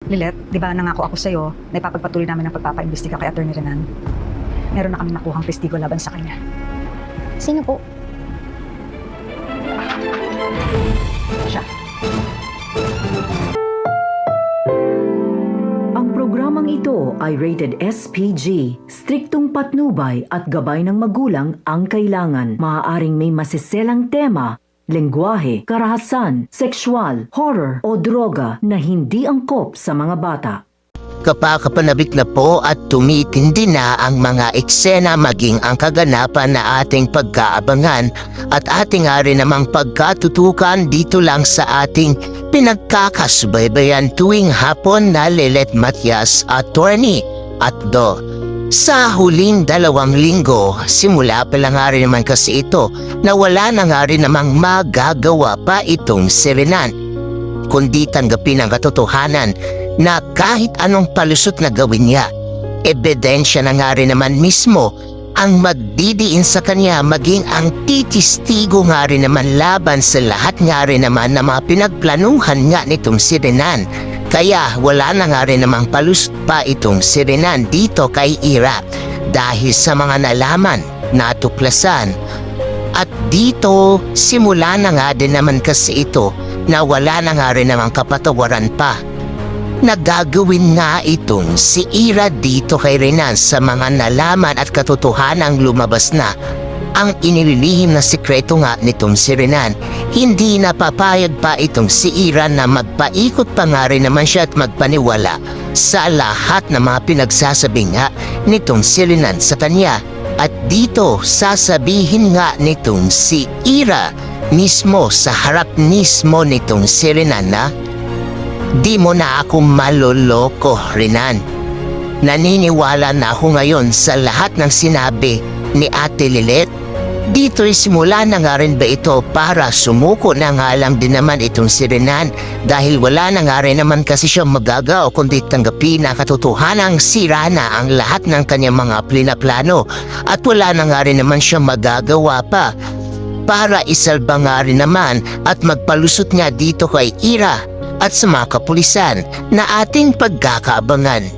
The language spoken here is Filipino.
Lilet, di ba nangako ako sa'yo na ipapagpatuloy namin ang pagpapaimbestiga kay Atty. Renan? Meron na kami nakuhang testigo laban sa kanya. Sino po? Siya. Ang programang ito ay rated SPG. Striktong patnubay at gabay ng magulang ang kailangan. Maaaring may masiselang tema, lengguwahe, karahasan, sexual, horror o droga na hindi angkop sa mga bata. Kapakapanabik na po at tumitindi na ang mga eksena maging ang kaganapan na ating pagkaabangan at ating rin namang pagkatutukan dito lang sa ating pinagkakasubaybayan tuwing hapon na Lilet Matias, Attorney at Do. Sa huling 2 linggo, simula pa lang nga rin naman kasi ito na wala na nga rin namang magagawa pa itong si Renan, kundi tanggapin ang katotohanan na kahit anong palusot na gawin niya, ebidensya na nga rin naman mismo ang magdidiin sa kanya maging ang titistigo nga rin naman laban sa lahat nga rin naman na mga pinagplanuhan nga nitong si Renan. Kaya wala na nga rin namang palusot pa itong si Renan dito kay Ira dahil sa mga nalaman, natuklasan. At dito simula na nga din naman kasi ito na wala na nga rin namang kapatawaran pa. Nagagawin nga itong si Ira dito kay Renan sa mga nalaman at katotohanang lumabas na ang inililihim na sikreto nga nitong si Renan. Hindi napapayag pa itong si Ira na magpaikot pa nga rin naman siya at magpaniwala sa lahat ng mga pinagsasabi nga nitong si Renan sa kanya. At dito sasabihin nga nitong si Ira mismo sa harap mismo nitong si Renan na, "Di mo na ako maloloko, Renan. Naniniwala na ako ngayon sa lahat ng sinabi ni Ate Lilet." Dito simula na nga rin ba ito para sumuko na nga lang din naman itong si Renan dahil wala na nga rin naman kasi siya magagawa kundi tanggapin na katotohanang sira na ang lahat ng kanyang mga plano at wala na nga rin naman siya magagawa pa para isalba nga rin naman at magpalusot nga dito kay Ira at sa mga kapulisan na ating pagkakaabangan.